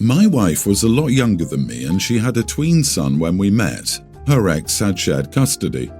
My wife was a lot younger than me and she had a tween son when we met. Her ex had shared custody.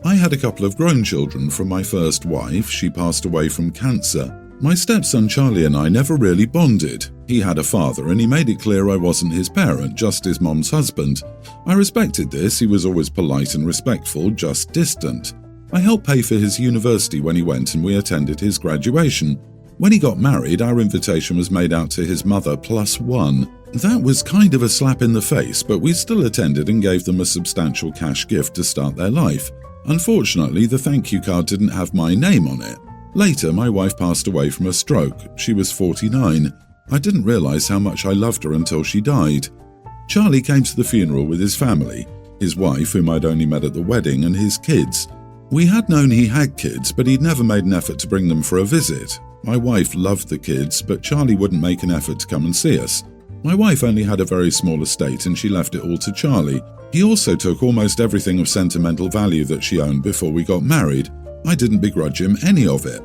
I had a couple of grown children from my first wife. She passed away from cancer. My stepson Charlie and I never really bonded. He had a father and he made it clear I wasn't his parent, just his mom's husband. I respected this. He was always polite and respectful, just distant. I helped pay for his university when he went and we attended his graduation. When he got married, our invitation was made out to his mother plus one. That was kind of a slap in the face, but we still attended and gave them a substantial cash gift to start their life. Unfortunately, the thank you card didn't have my name on it. Later, my wife passed away from a stroke. She was 49. I didn't realize how much I loved her until she died. Charlie came to the funeral with his family, his wife, whom I'd only met at the wedding, and his kids. We had known he had kids, but he'd never made an effort to bring them for a visit. My wife loved the kids, but Charlie wouldn't make an effort to come and see us. My wife only had a very small estate and she left it all to Charlie. He also took almost everything of sentimental value that she owned before we got married. I didn't begrudge him any of it.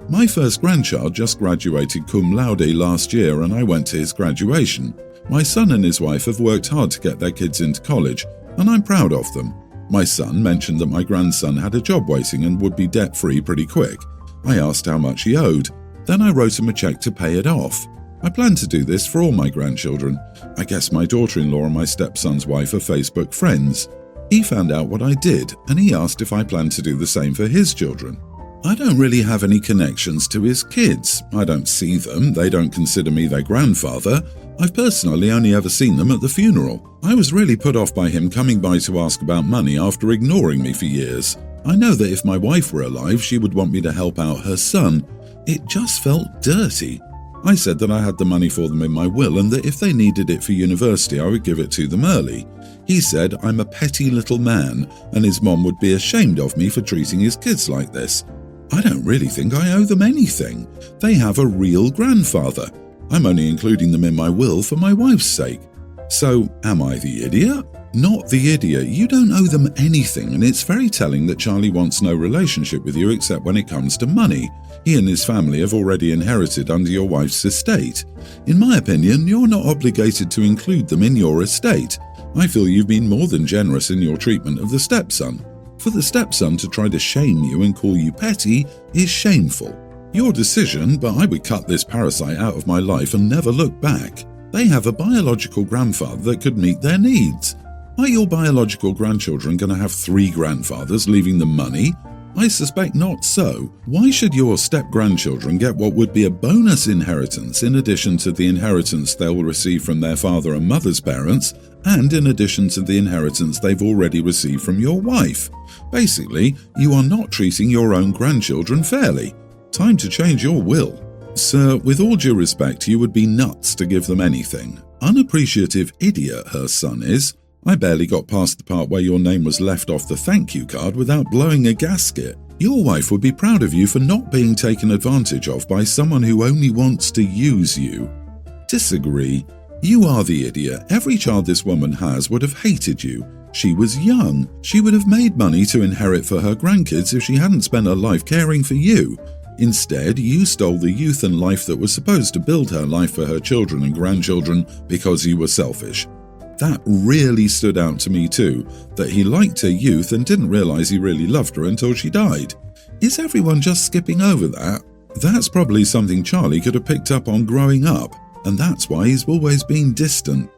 My first grandchild just graduated cum laude last year and I went to his graduation. My son and his wife have worked hard to get their kids into college, and I'm proud of them. My son mentioned that my grandson had a job waiting and would be debt-free pretty quick. I asked how much he owed. Then I wrote him a check to pay it off. I plan to do this for all my grandchildren. I guess my daughter-in-law and my stepson's wife are Facebook friends. He found out what I did, and he asked if I planned to do the same for his children. I don't really have any connections to his kids. I don't see them. They don't consider me their grandfather. I've personally only ever seen them at the funeral. I was really put off by him coming by to ask about money after ignoring me for years. I know that if my wife were alive, she would want me to help out her son. It just felt dirty. I said that I had the money for them in my will and that if they needed it for university, I would give it to them early. He said I'm a petty little man and his mom would be ashamed of me for treating his kids like this. I don't really think I owe them anything. They have a real grandfather. I'm only including them in my will for my wife's sake. So, am I the idiot? Not the idiot. You don't owe them anything, and it's very telling that Charlie wants no relationship with you except when it comes to money. He and his family have already inherited under your wife's estate. In my opinion, you're not obligated to include them in your estate. I feel you've been more than generous in your treatment of the stepson. For the stepson to try to shame you and call you petty is shameful. Your decision, but I would cut this parasite out of my life and never look back. They have a biological grandfather that could meet their needs. Are your biological grandchildren going to have 3 grandfathers leaving them money? I suspect not so. Why should your step-grandchildren get what would be a bonus inheritance in addition to the inheritance they'll receive from their father and mother's parents, and in addition to the inheritance they've already received from your wife? Basically, you are not treating your own grandchildren fairly. Time to change your will. Sir, with all due respect, you would be nuts to give them anything. Unappreciative idiot, her son is. I barely got past the part where your name was left off the thank you card without blowing a gasket. Your wife would be proud of you for not being taken advantage of by someone who only wants to use you. Disagree. You are the idiot. Every child this woman has would have hated you. She was young. She would have made money to inherit for her grandkids if she hadn't spent her life caring for you. Instead, you stole the youth and life that was supposed to build her life for her children and grandchildren because you were selfish. That really stood out to me too, that he liked her youth and didn't realize he really loved her until she died. Is everyone just skipping over that? That's probably something Charlie could have picked up on growing up, and that's why he's always been distant.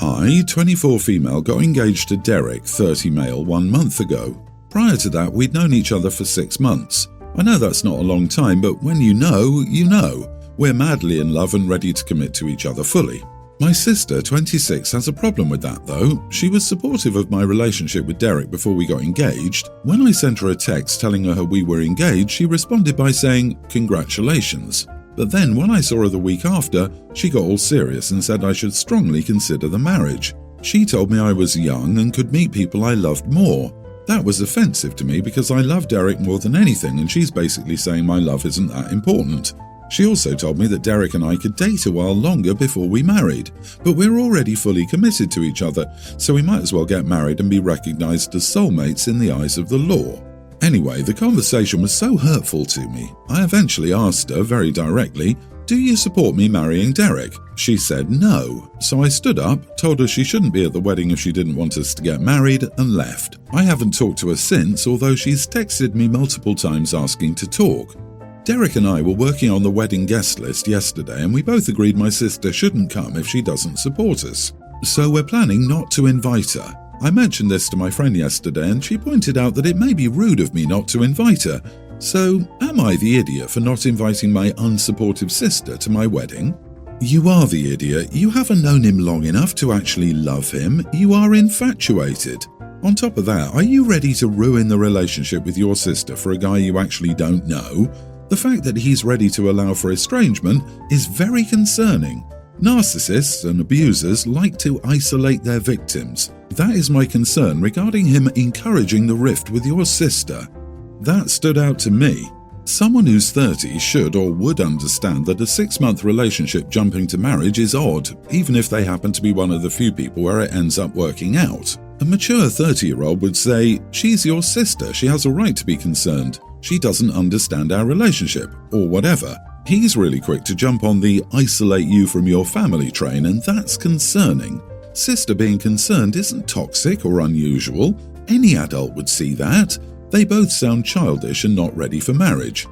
I, 24 female, got engaged to Derek, 30 male, 1 month ago. Prior to that, we'd known each other for 6 months. I know that's not a long time, but when you know, you know. We're madly in love and ready to commit to each other fully. My sister, 26, has a problem with that though. She was supportive of my relationship with Derek before we got engaged. When I sent her a text telling her we were engaged, she responded by saying, "Congratulations." But then when I saw her the week after, she got all serious and said I should strongly consider the marriage. She told me I was young and could meet people I loved more. That was offensive to me because I love Derek more than anything, and she's basically saying my love isn't that important. She also told me that Derek and I could date a while longer before we married, but we're already fully committed to each other, so we might as well get married and be recognized as soulmates in the eyes of the law. Anyway, the conversation was so hurtful to me. I eventually asked her, very directly, "Do you support me marrying Derek?" She said no, so I stood up, told her she shouldn't be at the wedding if she didn't want us to get married, and left. I haven't talked to her since, although she's texted me multiple times asking to talk. Derek and I were working on the wedding guest list yesterday, and we both agreed my sister shouldn't come if she doesn't support us. So we're planning not to invite her. I mentioned this to my friend yesterday, and she pointed out that it may be rude of me not to invite her. So, am I the idiot for not inviting my unsupportive sister to my wedding? You are the idiot. You haven't known him long enough to actually love him. You are infatuated. On top of that, are you ready to ruin the relationship with your sister for a guy you actually don't know? The fact that he's ready to allow for estrangement is very concerning. Narcissists and abusers like to isolate their victims. That is my concern regarding him encouraging the rift with your sister. That stood out to me. Someone who's 30 should or would understand that a 6-month relationship jumping to marriage is odd, even if they happen to be one of the few people where it ends up working out. A mature 30-year-old would say, "She's your sister, she has a right to be concerned. She doesn't understand our relationship," or whatever. He's really quick to jump on the isolate you from your family train, and that's concerning. Sister being concerned isn't toxic or unusual. Any adult would see that. They both sound childish and not ready for marriage.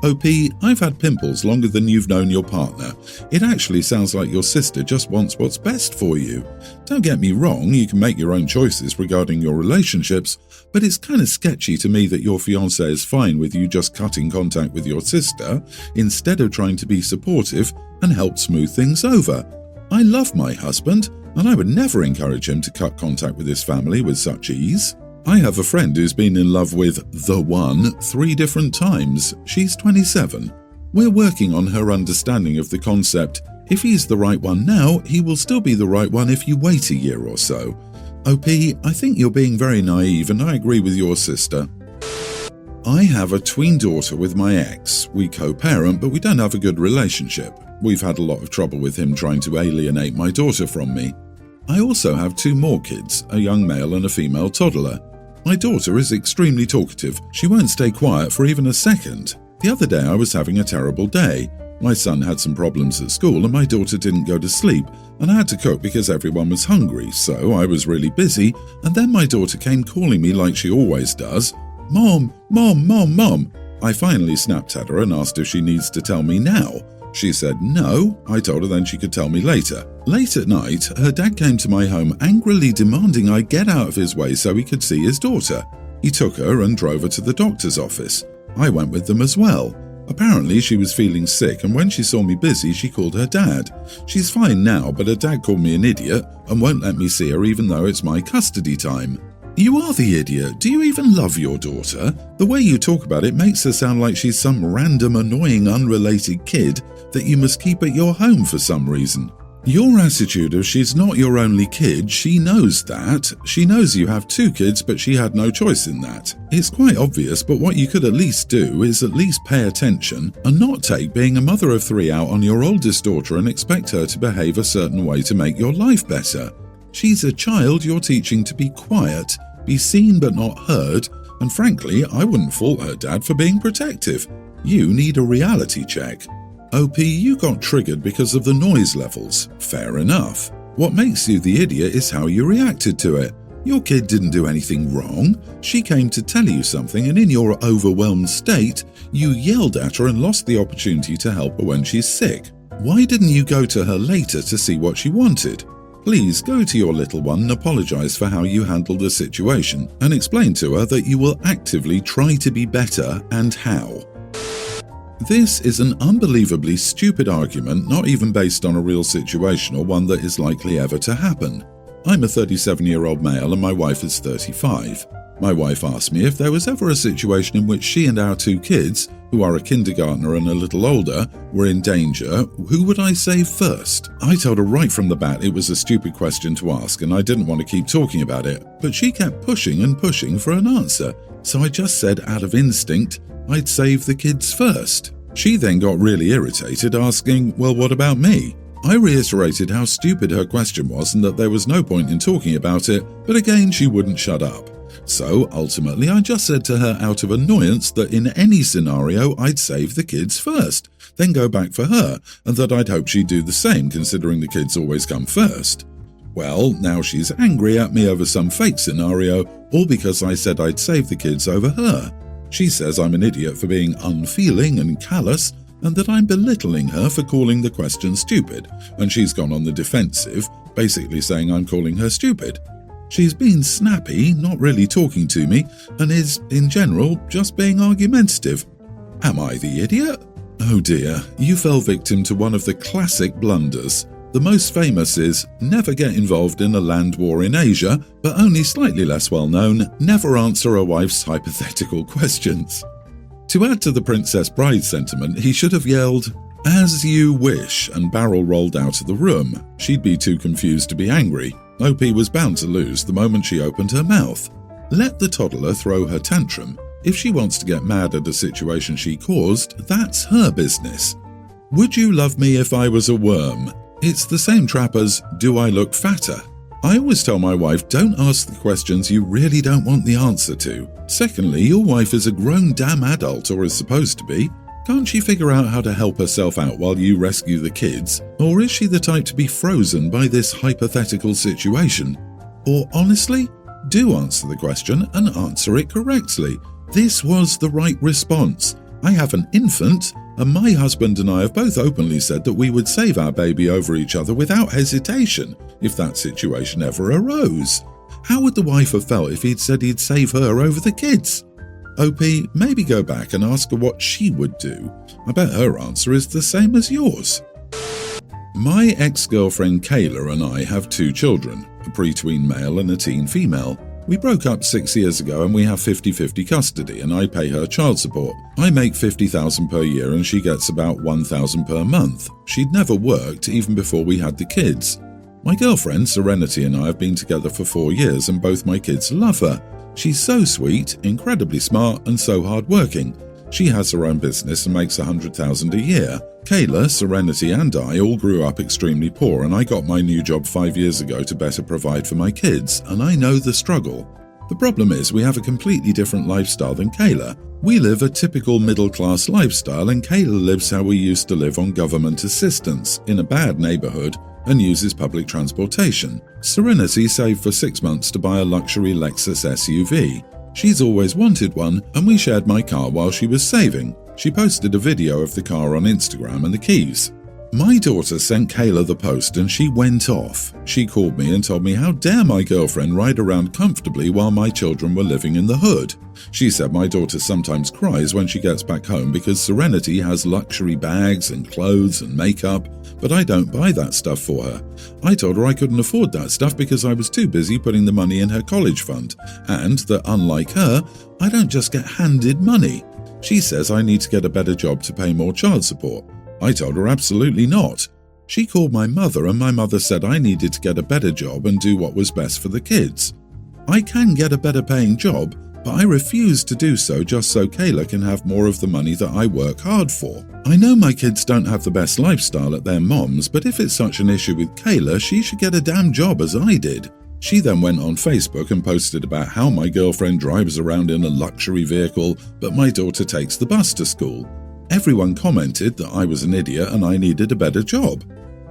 OP, I've had pimples longer than you've known your partner. It actually sounds like your sister just wants what's best for you. Don't get me wrong, you can make your own choices regarding your relationships, but it's kind of sketchy to me that your fiancé is fine with you just cutting contact with your sister instead of trying to be supportive and help smooth things over. I love my husband, and I would never encourage him to cut contact with his family with such ease. I have a friend who's been in love with the one 3 different times. She's 27. We're working on her understanding of the concept. If he's the right one now, he will still be the right one if you wait a year or so. OP, I think you're being very naive, and I agree with your sister. I have a tween daughter with my ex. We co-parent, but we don't have a good relationship. We've had a lot of trouble with him trying to alienate my daughter from me. I also have 2 more kids, a young male and a female toddler. My daughter is extremely talkative. She won't stay quiet for even a second. The other day I was having a terrible day. My son had some problems at school and my daughter didn't go to sleep, and I had to cook because everyone was hungry, so I was really busy, and then my daughter came calling me like she always does. "Mom, Mom, Mom, Mom." I finally snapped at her and asked if she needs to tell me now. She said no. I told her then she could tell me later. Late at night, her dad came to my home angrily demanding I get out of his way so he could see his daughter. He took her and drove her to the doctor's office. I went with them as well. Apparently she was feeling sick, and when she saw me busy she called her dad. She's fine now, but her dad called me an idiot and won't let me see her even though it's my custody time. You are the idiot. Do you even love your daughter? The way you talk about it makes her sound like she's some random annoying unrelated kid that you must keep at your home for some reason. Your attitude of she's not your only kid, she knows that. She knows you have 2 kids, but she had no choice in that. It's quite obvious, but what you could at least do is at least pay attention and not take being a mother of 3 out on your oldest daughter and expect her to behave a certain way to make your life better. She's a child you're teaching to be quiet, be seen but not heard, and frankly, I wouldn't fault her dad for being protective. You need a reality check. OP, you got triggered because of the noise levels. Fair enough. What makes you the idiot is how you reacted to it. Your kid didn't do anything wrong. She came to tell you something, and in your overwhelmed state, you yelled at her and lost the opportunity to help her when she's sick. Why didn't you go to her later to see what she wanted? Please go to your little one and apologize for how you handled the situation, and explain to her that you will actively try to be better and how. This is an unbelievably stupid argument, not even based on a real situation or one that is likely ever to happen. I'm a 37-year-old male and my wife is 35. My wife asked me if there was ever a situation in which she and our 2 kids, who are a kindergartner and a little older, were in danger, who would I save first? I told her right from the bat it was a stupid question to ask and I didn't want to keep talking about it, but she kept pushing and pushing for an answer, so I just said out of instinct, I'd save the kids first. She then got really irritated, asking, well, what about me? I reiterated how stupid her question was and that there was no point in talking about it, but again she wouldn't shut up. So ultimately I just said to her out of annoyance that in any scenario I'd save the kids first, then go back for her, and that I'd hope she'd do the same considering the kids always come first. Well, now she's angry at me over some fake scenario, all because I said I'd save the kids over her. She says I'm an idiot for being unfeeling and callous, and that I'm belittling her for calling the question stupid, and she's gone on the defensive, basically saying I'm calling her stupid. She's been snappy, not really talking to me, and is, in general, just being argumentative. Am I the idiot? Oh dear, you fell victim to one of the classic blunders. The most famous is, never get involved in a land war in Asia, but only slightly less well known, never answer a wife's hypothetical questions. To add to the Princess Bride sentiment, he should have yelled, "As you wish," and barrel rolled out of the room. She'd be too confused to be angry. OP was bound to lose the moment she opened her mouth. Let the toddler throw her tantrum. If she wants to get mad at a situation she caused, that's her business. Would you love me if I was a worm? It's the same trap as, do I look fatter? I always tell my wife, don't ask the questions you really don't want the answer to. Secondly, your wife is a grown damn adult, or is supposed to be. Can't she figure out how to help herself out while you rescue the kids? Or is she the type to be frozen by this hypothetical situation? Or honestly, do answer the question and answer it correctly. This was the right response. I have an infant, and my husband and I have both openly said that we would save our baby over each other without hesitation if that situation ever arose. How would the wife have felt if he'd said he'd save her over the kids? OP, maybe go back and ask her what she would do. I bet her answer is the same as yours. My ex-girlfriend Kayla and I have 2 children, a preteen male and a teen female. We broke up 6 years ago and we have 50-50 custody, and I pay her child support. I make $50,000 per year and she gets about $1,000 per month. She'd never worked even before we had the kids. My girlfriend Serenity and I have been together for 4 years and both my kids love her. She's so sweet, incredibly smart, and so hardworking. She has her own business and makes $100,000 a year. Kayla, Serenity, and I all grew up extremely poor, and I got my new job 5 years ago to better provide for my kids, and I know the struggle. The problem is we have a completely different lifestyle than Kayla. We live a typical middle-class lifestyle, and Kayla lives how we used to live on government assistance, in a bad neighborhood, and uses public transportation. Serenity saved for 6 months to buy a luxury Lexus SUV. She's always wanted one, and we shared my car while she was saving. She posted a video of the car on Instagram and the keys. My daughter sent Kayla the post and she went off. She called me and told me how dare my girlfriend ride around comfortably while my children were living in the hood. She said my daughter sometimes cries when she gets back home because Serenity has luxury bags and clothes and makeup, but I don't buy that stuff for her. I told her I couldn't afford that stuff because I was too busy putting the money in her college fund, and that unlike her, I don't just get handed money. She says I need to get a better job to pay more child support. I told her absolutely not. She called my mother and my mother said I needed to get a better job and do what was best for the kids. I can get a better paying job, but I refuse to do so just so Kayla can have more of the money that I work hard for. I know my kids don't have the best lifestyle at their mom's, but if it's such an issue with Kayla, she should get a damn job as I did. She then went on Facebook and posted about how my girlfriend drives around in a luxury vehicle, but my daughter takes the bus to school. Everyone commented that I was an idiot and I needed a better job.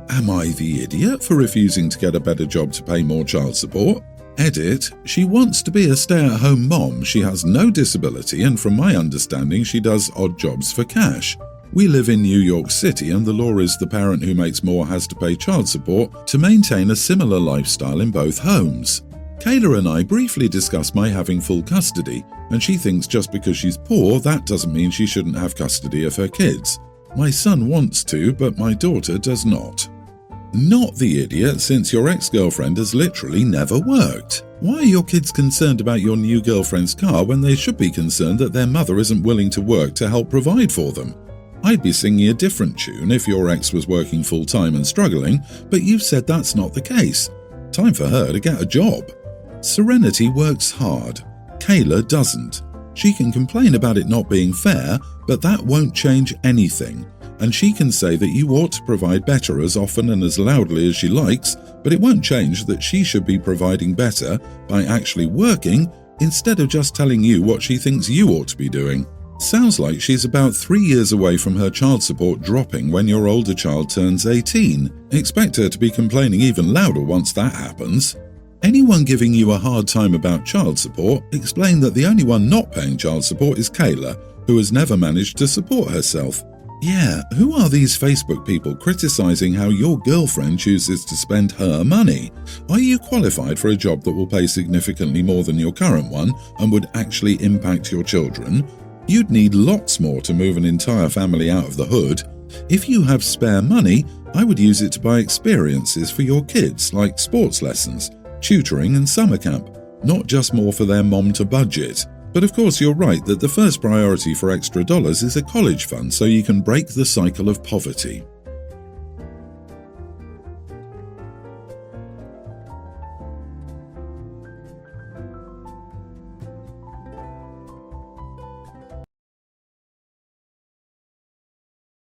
Am I the idiot for refusing to get a better job to pay more child support? Edit, she wants to be a stay-at-home mom. She has no disability and from my understanding she does odd jobs for cash. We live in New York City and the law is the parent who makes more has to pay child support to maintain a similar lifestyle in both homes. Kayla and I briefly discussed my having full custody, and she thinks just because she's poor, that doesn't mean she shouldn't have custody of her kids. My son wants to, but my daughter does not. Not the idiot, since your ex-girlfriend has literally never worked. Why are your kids concerned about your new girlfriend's car when they should be concerned that their mother isn't willing to work to help provide for them? I'd be singing a different tune if your ex was working full-time and struggling, but you've said that's not the case. Time for her to get a job. Serenity works hard. Kayla doesn't. She can complain about it not being fair, but that won't change anything. And she can say that you ought to provide better as often and as loudly as she likes, but it won't change that she should be providing better by actually working instead of just telling you what she thinks you ought to be doing. Sounds like she's about 3 years away from her child support dropping when your older child turns 18. Expect her to be complaining even louder once that happens. Anyone giving you a hard time about child support, explain that the only one not paying child support is Kayla, who has never managed to support herself. Yeah, who are these Facebook people criticizing how your girlfriend chooses to spend her money? Are you qualified for a job that will pay significantly more than your current one and would actually impact your children? You'd need lots more to move an entire family out of the hood. If you have spare money, I would use it to buy experiences for your kids, like sports lessons, tutoring and summer camp, not just more for their mom to budget. But of course you're right that the first priority for extra dollars is a college fund so you can break the cycle of poverty.